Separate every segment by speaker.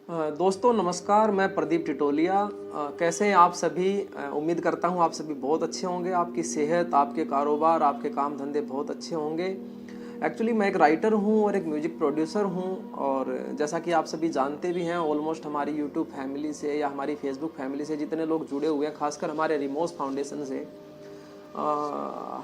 Speaker 1: दोस्तों नमस्कार, मैं प्रदीप टिटोलिया। कैसे हैं आप सभी? उम्मीद करता हूं आप सभी बहुत अच्छे होंगे। आपकी सेहत, आपके कारोबार, आपके काम धंधे बहुत अच्छे होंगे। एक्चुअली मैं एक राइटर हूं और एक म्यूजिक प्रोड्यूसर हूं, और जैसा कि आप सभी जानते भी हैं, ऑलमोस्ट हमारी यूट्यूब फैमिली से या हमारी फेसबुक फैमिली से जितने लोग जुड़े हुए हैं, खासकर हमारे रिमोस फाउंडेशन से,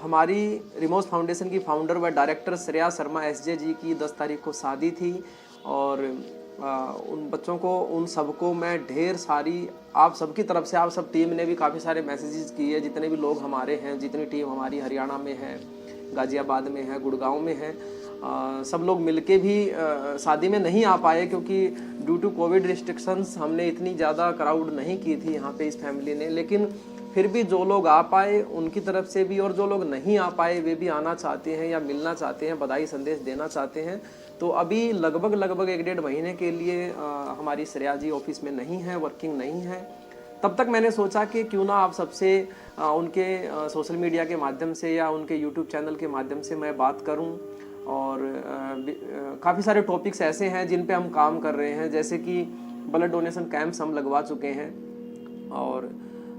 Speaker 1: हमारी रिमोस फाउंडेशन की फाउंडर व डायरेक्टर श्रेया शर्मा एसजे जी की 10 तारीख को शादी थी। और उन बच्चों को, उन सबको मैं ढेर सारी, आप सबकी तरफ से, आप सब टीम ने भी काफ़ी सारे मैसेजेस किए। जितने भी लोग हमारे हैं, जितनी टीम हमारी हरियाणा में है, गाज़ियाबाद में है, गुड़गांव में है, सब लोग मिलके भी शादी में नहीं आ पाए, क्योंकि ड्यू टू कोविड रिस्ट्रिक्शंस हमने इतनी ज़्यादा क्राउड नहीं की थी यहाँ पे इस फैमिली ने। लेकिन फिर भी जो लोग आ पाए उनकी तरफ से भी, और जो लोग नहीं आ पाए वे भी आना चाहते हैं या मिलना चाहते हैं, बधाई संदेश देना चाहते हैं। तो अभी लगभग 1-1.5 महीने के लिए हमारी श्रेया जी ऑफिस में नहीं है, वर्किंग नहीं है। तब तक मैंने सोचा कि क्यों ना आप सबसे उनके सोशल मीडिया के माध्यम से या उनके यूट्यूब चैनल के माध्यम से मैं बात करूं। और काफ़ी सारे टॉपिक्स ऐसे हैं जिन पे हम काम कर रहे हैं, जैसे कि ब्लड डोनेशन कैंप्स हम लगवा चुके हैं, और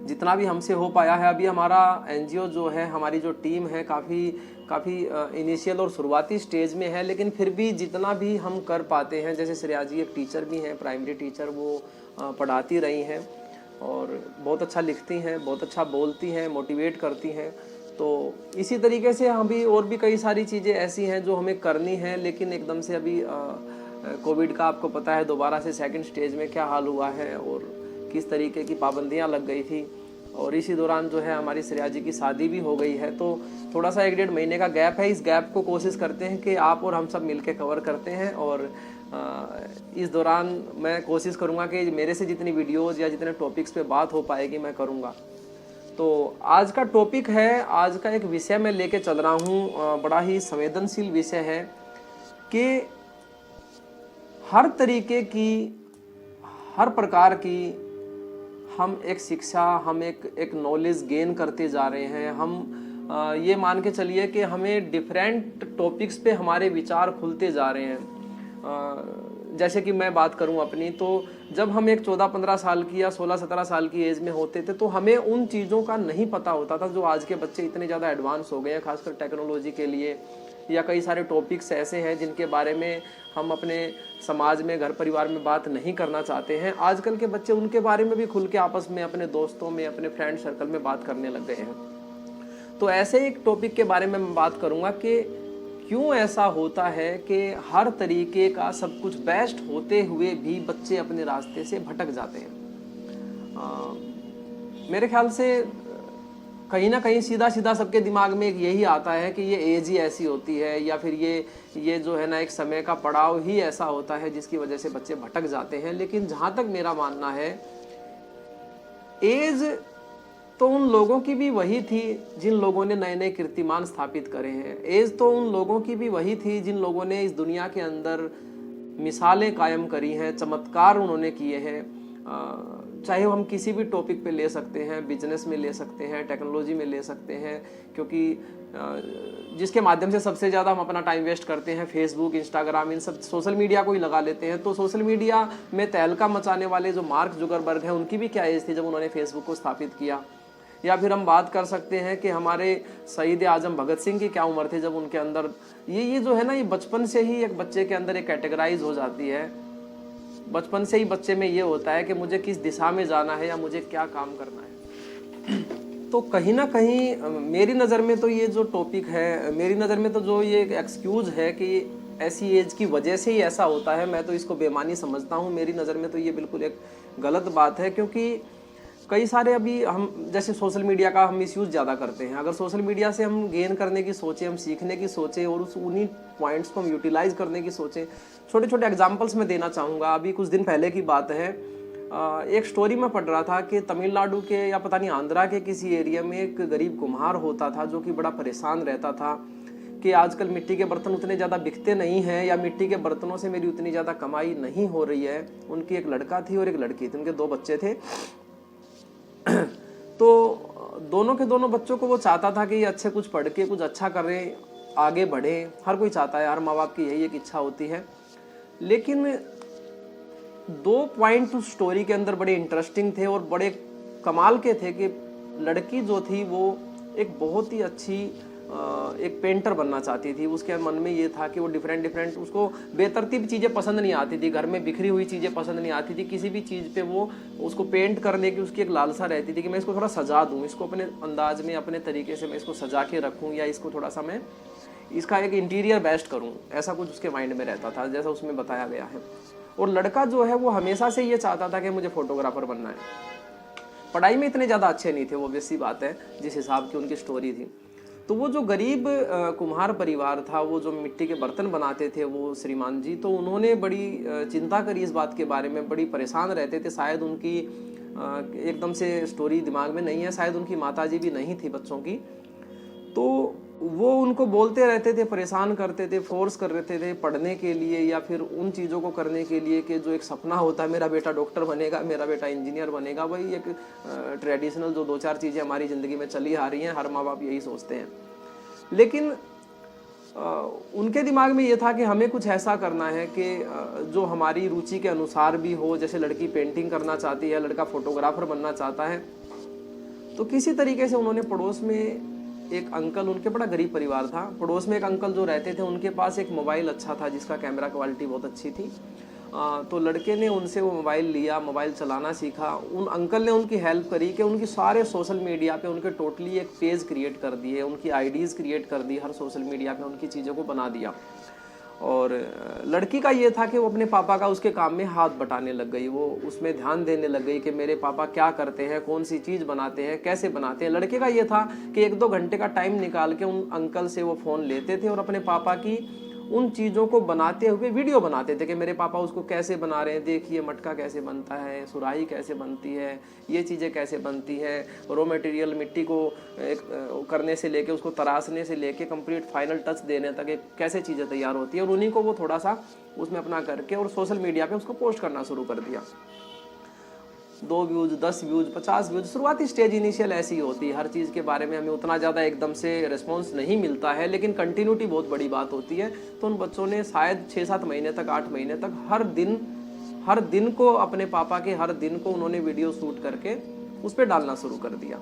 Speaker 1: जितना भी हमसे हो पाया है। अभी हमारा एनजीओ जो है, हमारी जो टीम है, काफ़ी इनिशियल और शुरुआती स्टेज में है, लेकिन फिर भी जितना भी हम कर पाते हैं, जैसे श्रेया जी एक टीचर भी हैं, प्राइमरी टीचर, वो पढ़ाती रही हैं और बहुत अच्छा लिखती हैं, बहुत अच्छा बोलती हैं, मोटिवेट करती हैं। तो इसी तरीके से हम भी, और भी कई सारी चीज़ें ऐसी हैं जो हमें करनी है, लेकिन एकदम से अभी कोविड का आपको पता है दोबारा से सेकंड स्टेज में क्या हाल हुआ है और किस तरीके की पाबंदियां लग गई थी। और इसी दौरान जो है हमारी श्रेया जी की शादी भी हो गई है। तो थोड़ा सा 1-1.5 महीने का गैप है। इस गैप को कोशिश करते हैं कि आप और हम सब मिलकर कवर करते हैं, और इस दौरान मैं कोशिश करूंगा कि मेरे से जितनी वीडियोज़ या जितने टॉपिक्स पे बात हो पाएगी मैं करूंगा। तो आज का टॉपिक है, आज का एक विषय मैं लेके चल रहा हूँ, बड़ा ही संवेदनशील विषय है कि हर तरीके की, हर प्रकार की हम एक शिक्षा, हम एक नॉलेज गेन करते जा रहे हैं। हम ये मान के चलिए कि हमें डिफरेंट टॉपिक्स पे हमारे विचार खुलते जा रहे हैं। जैसे कि मैं बात करूं अपनी, तो जब हम एक 14-15 साल की या 16-17 साल की एज में होते थे, तो हमें उन चीज़ों का नहीं पता होता था जो आज के बच्चे इतने ज़्यादा एडवांस हो गए हैं, खासकर टेक्नोलॉजी के लिए। या कई सारे टॉपिक्स ऐसे हैं जिनके बारे में हम अपने समाज में, घर परिवार में बात नहीं करना चाहते हैं। आजकल के बच्चे उनके बारे में भी खुल के आपस में, अपने दोस्तों में, अपने फ्रेंड सर्कल में बात करने लग गए हैं। तो ऐसे एक टॉपिक के बारे में मैं बात करूंगा कि क्यों ऐसा होता है कि हर तरीके का सब कुछ बेस्ट होते हुए भी बच्चे अपने रास्ते से भटक जाते हैं। मेरे ख्याल से कहीं ना कहीं सीधा सीधा सबके दिमाग में यही आता है कि ये एज ही ऐसी होती है, या फिर ये जो है ना, एक समय का पड़ाव ही ऐसा होता है जिसकी वजह से बच्चे भटक जाते हैं। लेकिन जहाँ तक मेरा मानना है, एज तो उन लोगों की भी वही थी जिन लोगों ने नए नए कीर्तिमान स्थापित करे हैं। एज तो उन लोगों की भी वही थी जिन लोगों ने इस दुनिया के अंदर मिसालें कायम करी हैं, चमत्कार उन्होंने किए हैं। चाहे हम किसी भी टॉपिक पे ले सकते हैं, बिजनेस में ले सकते हैं, टेक्नोलॉजी में ले सकते हैं, क्योंकि जिसके माध्यम से सबसे ज़्यादा हम अपना टाइम वेस्ट करते हैं, फेसबुक, इंस्टाग्राम, इन सब सोशल मीडिया को ही लगा लेते हैं। तो सोशल मीडिया में तहलका मचाने वाले जो मार्क जुकरबर्ग हैं, उनकी भी क्या एज थी जब उन्होंने फेसबुक को स्थापित किया। या फिर हम बात कर सकते हैं कि हमारे शहीद आजम भगत सिंह की क्या उम्र थी जब उनके अंदर ये जो है ना, ये बचपन से ही एक बच्चे के अंदर एक कैटेगराइज हो जाती है। बचपन से ही बच्चे में ये होता है कि मुझे किस दिशा में जाना है या मुझे क्या काम करना है। तो कहीं ना कहीं मेरी नज़र में तो ये जो टॉपिक है, मेरी नज़र में तो जो ये एक्सक्यूज है कि ऐसी एज की वजह से ही ऐसा होता है, मैं तो इसको बेमानी समझता हूँ। मेरी नज़र में तो ये बिल्कुल एक गलत बात है, क्योंकि कई सारे, अभी हम जैसे सोशल मीडिया का हम मिसयूज़ ज़्यादा करते हैं। अगर सोशल मीडिया से हम गेन करने की सोचें, हम सीखने की सोचें, और उन्हीं पॉइंट्स को हम यूटिलाइज करने की सोचें। छोटे छोटे एग्जांपल्स मैं देना चाहूँगा। अभी कुछ दिन पहले की बात है, एक स्टोरी में पढ़ रहा था कि तमिलनाडु के या पता नहीं आंध्रा के किसी एरिया में एक गरीब कुम्हार होता था जो कि बड़ा परेशान रहता था कि आजकल मिट्टी के बर्तन उतने ज़्यादा बिकते नहीं हैं, या मिट्टी के बर्तनों से मेरी उतनी ज़्यादा कमाई नहीं हो रही है। उनकी एक लड़का थी और एक लड़की थी, उनके 2 बच्चे थे। तो दोनों के दोनों बच्चों को वो चाहता था कि ये अच्छे कुछ पढ़ के कुछ अच्छा करें, आगे बढ़े। हर कोई चाहता है, हर माँ बाप की यही एक इच्छा होती है। लेकिन 2 पॉइंट उस स्टोरी के अंदर बड़े इंटरेस्टिंग थे और बड़े कमाल के थे कि लड़की जो थी वो एक बहुत ही अच्छी एक पेंटर बनना चाहती थी। उसके मन में ये था कि वो डिफरेंट उसको बेतरतीब चीज़ें पसंद नहीं आती थी, घर में बिखरी हुई चीज़ें पसंद नहीं आती थी। किसी भी चीज़ पे वो उसको पेंट करने की उसकी एक लालसा रहती थी कि मैं इसको थोड़ा सजा दूँ, इसको अपने अंदाज में अपने तरीके से मैं इसको सजा के रखूँ, या इसको थोड़ा सा मैं इसका एक इंटीरियर बेस्ट करूँ, ऐसा कुछ उसके माइंड में रहता था, जैसा उसमें बताया गया है। और लड़का जो है वो हमेशा से ये चाहता था कि मुझे फोटोग्राफर बनना है। पढ़ाई में इतने ज़्यादा अच्छे नहीं थे वो, ऑब्वियस सी बात है, जिस हिसाब की उनकी स्टोरी थी। तो वो जो गरीब कुम्हार परिवार था, वो जो मिट्टी के बर्तन बनाते थे वो श्रीमान जी, तो उन्होंने बड़ी चिंता करी इस बात के बारे में, बड़ी परेशान रहते थे। शायद उनकी एकदम से स्टोरी दिमाग में नहीं है, शायद उनकी माताजी भी नहीं थी बच्चों की, तो वो उनको बोलते रहते थे, परेशान करते थे, फोर्स कर रहे थे पढ़ने के लिए या फिर उन चीज़ों को करने के लिए कि जो एक सपना होता है, मेरा बेटा डॉक्टर बनेगा, मेरा बेटा इंजीनियर बनेगा। वही एक ट्रेडिशनल जो 2-4 चीज़ें हमारी ज़िंदगी में चली आ रही हैं, हर माँ बाप यही सोचते हैं। लेकिन उनके दिमाग में ये था कि हमें कुछ ऐसा करना है कि जो हमारी रुचि के अनुसार भी हो। जैसे लड़की पेंटिंग करना चाहती है, लड़का फोटोग्राफर बनना चाहता है। तो किसी तरीके से उन्होंने पड़ोस में एक अंकल, उनके बड़ा गरीब परिवार था, पड़ोस में एक अंकल जो रहते थे, उनके पास एक मोबाइल अच्छा था जिसका कैमरा क्वालिटी बहुत अच्छी थी। तो लड़के ने उनसे वो मोबाइल लिया, मोबाइल चलाना सीखा। उन अंकल ने उनकी हेल्प करी कि उनकी सारे सोशल मीडिया पे उनके टोटली एक पेज क्रिएट कर दिए, उनकी आईडीज़ क्रिएट कर दी, हर सोशल मीडिया पे उनकी चीज़ों को बना दिया। और लड़की का ये था कि वो अपने पापा का उसके काम में हाथ बटाने लग गई, वो उसमें ध्यान देने लग गई कि मेरे पापा क्या करते हैं, कौन सी चीज़ बनाते हैं, कैसे बनाते हैं। लड़के का ये था कि 1-2 घंटे का टाइम निकाल के उन अंकल से वो फ़ोन लेते थे और अपने पापा की उन चीज़ों को बनाते हुए वीडियो बनाते थे कि मेरे पापा उसको कैसे बना रहे हैं, देखिए मटका कैसे बनता है, सुराही कैसे बनती है, ये चीज़ें कैसे बनती है, रॉ मटेरियल मिट्टी को करने से लेके उसको तराशने से लेके कंप्लीट फाइनल टच देने तक कैसे चीज़ें तैयार होती है। और उन्हीं को वो थोड़ा सा उसमें अपना करके और सोशल मीडिया पे उसको पोस्ट करना शुरू कर दिया। 2 व्यूज़, 10 व्यूज़, 50 व्यूज़, शुरुआती स्टेज इनिशियल ऐसी होती है। हर चीज़ के बारे में हमें उतना ज़्यादा एकदम से रिस्पॉन्स नहीं मिलता है, लेकिन कंटिन्यूटी बहुत बड़ी बात होती है। तो उन बच्चों ने शायद 6-7 महीने तक, 8 महीने तक हर दिन को अपने पापा के हर दिन को उन्होंने वीडियो शूट करके उस पर डालना शुरू कर दिया।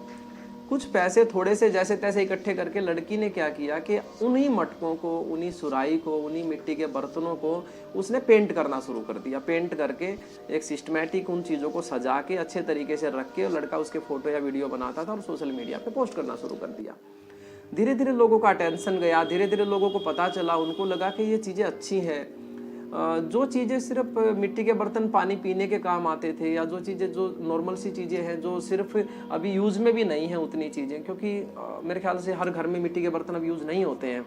Speaker 1: कुछ पैसे थोड़े से जैसे तैसे इकट्ठे करके लड़की ने क्या किया कि उन्हीं मटकों को, उन्हीं सुराही को, उन्हीं मिट्टी के बर्तनों को उसने पेंट करना शुरू कर दिया। पेंट करके एक सिस्टमैटिक उन चीज़ों को सजा के अच्छे तरीके से रख के लड़का उसके फ़ोटो या वीडियो बनाता था और सोशल मीडिया पे पोस्ट करना शुरू कर दिया। धीरे धीरे लोगों का अटेंशन गया, धीरे धीरे लोगों को पता चला, उनको लगा कि ये चीज़ें अच्छी हैं। जो चीज़ें सिर्फ मिट्टी के बर्तन पानी पीने के काम आते थे, या जो चीज़ें जो नॉर्मल सी चीज़ें हैं जो सिर्फ अभी यूज़ में भी नहीं है उतनी चीज़ें, क्योंकि मेरे ख्याल से हर घर में मिट्टी के बर्तन अब यूज़ नहीं होते हैं,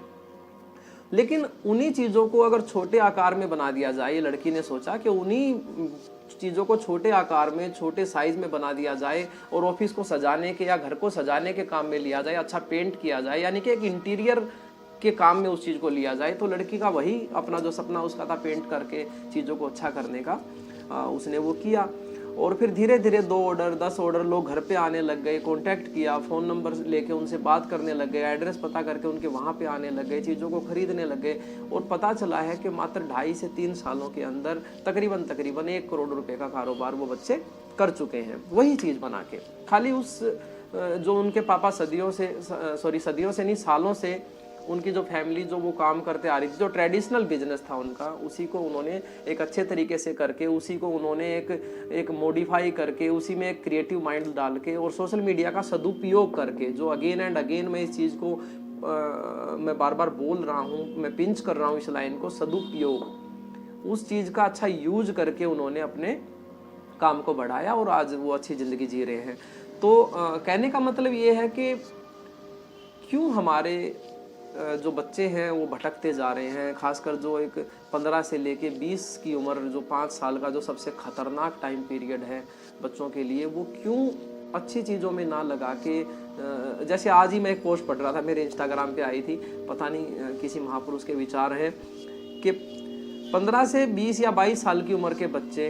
Speaker 1: लेकिन उन्हीं चीज़ों को अगर छोटे आकार में बना दिया जाए, ये लड़की ने सोचा कि उन्हीं चीज़ों को छोटे आकार में, छोटे साइज़ में बना दिया जाए और ऑफिस को सजाने के या घर को सजाने के काम में लिया जाए, अच्छा पेंट किया जाए, यानी कि एक इंटीरियर के काम में उस चीज़ को लिया जाए। तो लड़की का वही अपना जो सपना उसका था, पेंट करके चीज़ों को अच्छा करने का, उसने वो किया। और फिर धीरे धीरे 2 ऑर्डर, 10 ऑर्डर लोग घर पे आने लग गए, कांटेक्ट किया, फ़ोन नंबर लेके उनसे बात करने लग गए, एड्रेस पता करके उनके वहाँ पे आने लग गए, चीज़ों को खरीदने लग गए। और पता चला है कि मात्र 2.5 से 3 सालों के अंदर तकरीबन 1 करोड़ रुपए का कारोबार वो बच्चे कर चुके हैं, वही चीज़ बना के। खाली उस जो उनके पापा सदियों से नहीं, सालों से उनकी जो फैमिली जो वो काम करते आ रही थी, जो ट्रेडिशनल बिजनेस था उनका, उसी को उन्होंने एक अच्छे तरीके से करके, उसी को उन्होंने एक मॉडिफाई करके, उसी में एक क्रिएटिव माइंड डाल के और सोशल मीडिया का सदुपयोग करके, जो अगेन एंड अगेन मैं इस चीज़ को मैं बार बार बोल रहा हूँ, मैं पिंच कर रहा हूँ इस लाइन को, सदुपयोग, उस चीज़ का अच्छा यूज करके उन्होंने अपने काम को बढ़ाया और आज वो अच्छी ज़िंदगी जी रहे हैं। तो कहने का मतलब ये है कि क्यों हमारे जो बच्चे हैं वो भटकते जा रहे हैं, खासकर जो एक 15 से लेके 20 की उम्र, जो 5 साल का जो सबसे ख़तरनाक टाइम पीरियड है बच्चों के लिए, वो क्यों अच्छी चीज़ों में ना लगा के, जैसे आज ही मैं एक पोस्ट पढ़ रहा था, मेरे इंस्टाग्राम पे आई थी, पता नहीं किसी महापुरुष के विचार हैं कि 15 से 20 या 22 साल की उम्र के बच्चे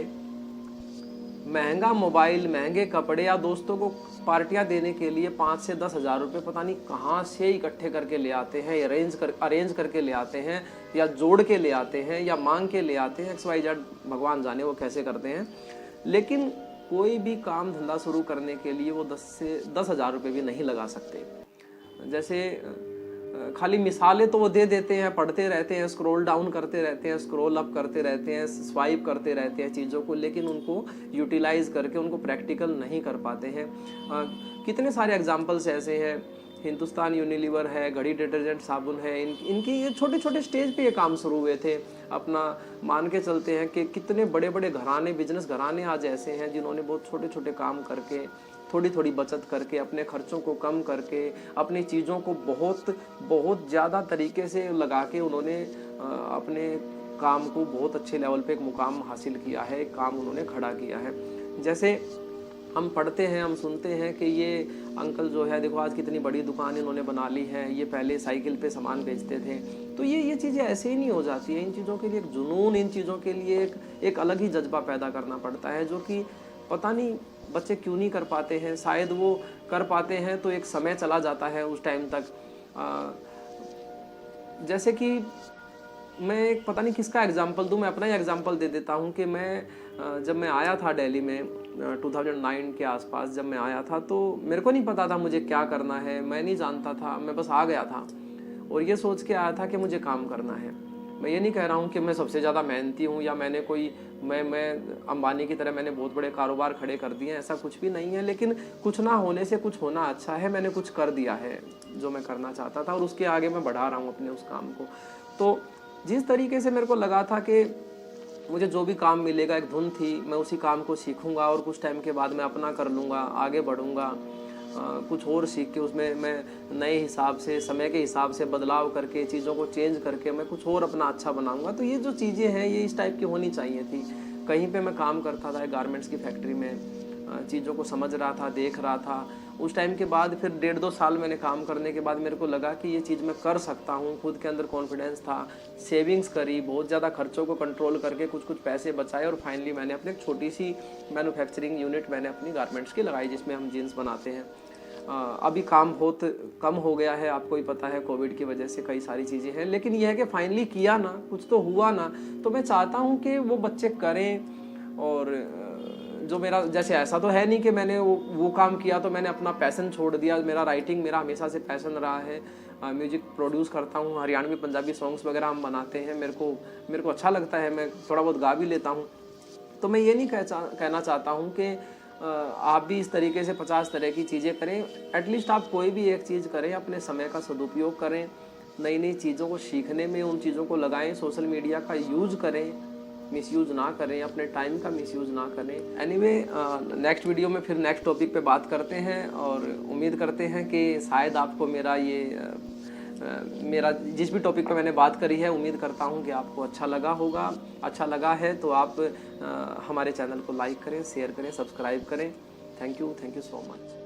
Speaker 1: महंगा मोबाइल, महंगे कपड़े या दोस्तों को पार्टियां देने के लिए 5 से 10 हज़ार रुपये पता नहीं कहाँ से इकट्ठे करके ले आते हैं, अरेंज करके ले आते हैं, या जोड़ के ले आते हैं, या मांग के ले आते हैं। XYZ भगवान जाने वो कैसे करते हैं। लेकिन कोई भी काम धंधा शुरू करने के लिए वो 10 हज़ार रुपये भी नहीं लगा सकते। जैसे खाली मिसालें तो वो दे देते हैं, पढ़ते रहते हैं, स्क्रॉल डाउन करते रहते हैं, स्क्रॉल अप करते रहते हैं, स्वाइप करते रहते हैं चीज़ों को, लेकिन उनको यूटिलाइज करके उनको प्रैक्टिकल नहीं कर पाते हैं। कितने सारे एग्जांपल्स ऐसे हैं, हिंदुस्तान यूनिलीवर है, घड़ी डिटर्जेंट साबुन है, इनकी ये छोटे छोटे स्टेज पे ये काम शुरू हुए थे। अपना मान के चलते हैं कि कितने बड़े बड़े घराने, बिजनेस घराने आज ऐसे हैं जिन्होंने बहुत छोटे छोटे काम करके, थोड़ी थोड़ी बचत करके, अपने खर्चों को कम करके, अपनी चीज़ों को बहुत ज़्यादा तरीके से लगा के उन्होंने अपने काम को बहुत अच्छे लेवल पे एक मुकाम हासिल किया है, एक काम उन्होंने खड़ा किया है। जैसे हम पढ़ते हैं, हम सुनते हैं कि ये अंकल जो है देखो आज कितनी बड़ी दुकान इन्होंने बना ली है, ये पहले साइकिल पे सामान बेचते थे। तो ये चीज़ें ऐसे ही नहीं हो जाती हैं। इन चीज़ों के लिए एक जुनून, इन चीज़ों के लिए एक अलग ही जज्बा पैदा करना पड़ता है, जो कि पता नहीं बच्चे क्यों नहीं कर पाते हैं। शायद वो कर पाते हैं तो एक समय चला जाता है उस टाइम तक। जैसे कि मैं एक पता नहीं किसका एग्जांपल दूं, मैं अपना ही एग्जांपल दे देता हूं कि जब मैं आया था दिल्ली में 2009 के आसपास जब मैं आया था, तो मेरे को नहीं पता था मुझे क्या करना है, मैं नहीं जानता था, मैं बस आ गया था और ये सोच के आया था कि मुझे काम करना है। मैं ये नहीं कह रहा हूँ कि मैं सबसे ज़्यादा मेहनती हूँ या मैंने कोई मैं अंबानी की तरह मैंने बहुत बड़े कारोबार खड़े कर दिए हैं, ऐसा कुछ भी नहीं है। लेकिन कुछ ना होने से कुछ होना अच्छा है। मैंने कुछ कर दिया है जो मैं करना चाहता था और उसके आगे मैं बढ़ा रहा हूँ अपने उस काम को। तो जिस तरीके से मेरे को लगा था कि मुझे जो भी काम मिलेगा, एक धुन थी, मैं उसी काम को सीखूंगा और कुछ टाइम के बाद मैं अपना कर लूँगा, आगे बढ़ूँगा, कुछ और सीख के उसमें मैं नए हिसाब से, समय के हिसाब से बदलाव करके, चीज़ों को चेंज करके मैं कुछ और अपना अच्छा बनाऊंगा। तो ये जो चीज़ें हैं ये इस टाइप की होनी चाहिए थी। कहीं पे मैं काम करता था गारमेंट्स की फैक्ट्री में, चीज़ों को समझ रहा था, देख रहा था। उस टाइम के बाद फिर 1.5-2 साल मैंने काम करने के बाद मेरे को लगा कि ये चीज़ मैं कर सकता हूँ। खुद के अंदर कॉन्फिडेंस था, सेविंग्स करी, बहुत ज़्यादा खर्चों को कंट्रोल करके कुछ पैसे बचाए और फाइनली मैंने अपने एक छोटी सी मैन्युफैक्चरिंग यूनिट मैंने अपनी गारमेंट्स की लगाई, जिसमें हम जीन्स बनाते हैं। अभी काम बहुत कम हो गया है, आपको ही पता है, कोविड की वजह से कई सारी चीज़ें हैं, लेकिन यह है कि फाइनली किया ना, कुछ तो हुआ ना। तो मैं चाहता हूँ कि वो बच्चे करें। और जो मेरा, जैसे ऐसा तो है नहीं कि मैंने वो काम किया तो मैंने अपना पैशन छोड़ दिया। मेरा राइटिंग मेरा हमेशा से पैशन रहा है। म्यूजिक प्रोड्यूस करता हूँ, हरियाणवी पंजाबी सॉन्ग्स वगैरह हम बनाते हैं। मेरे को अच्छा लगता है, मैं थोड़ा बहुत गा भी लेता हूँ। तो मैं ये नहीं कहना चाहता हूँ कि आप भी इस तरीके से 50 तरह की चीज़ें करें। एटलीस्ट आप कोई भी एक चीज़ करें, अपने समय का सदुपयोग करें, नई नई चीज़ों को सीखने में उन चीज़ों को लगाएं, सोशल मीडिया का यूज़ करें, मिसयूज़ ना करें, अपने टाइम का मिसयूज़ ना करें। एनीवे, नेक्स्ट वीडियो में फिर नेक्स्ट टॉपिक पे बात करते हैं और उम्मीद करते हैं कि शायद आपको मेरा जिस भी टॉपिक पे मैंने बात करी है, उम्मीद करता हूँ कि आपको अच्छा लगा होगा। अच्छा लगा है तो आप हमारे चैनल को लाइक करें, शेयर करें, सब्सक्राइब करें। Thank you so much.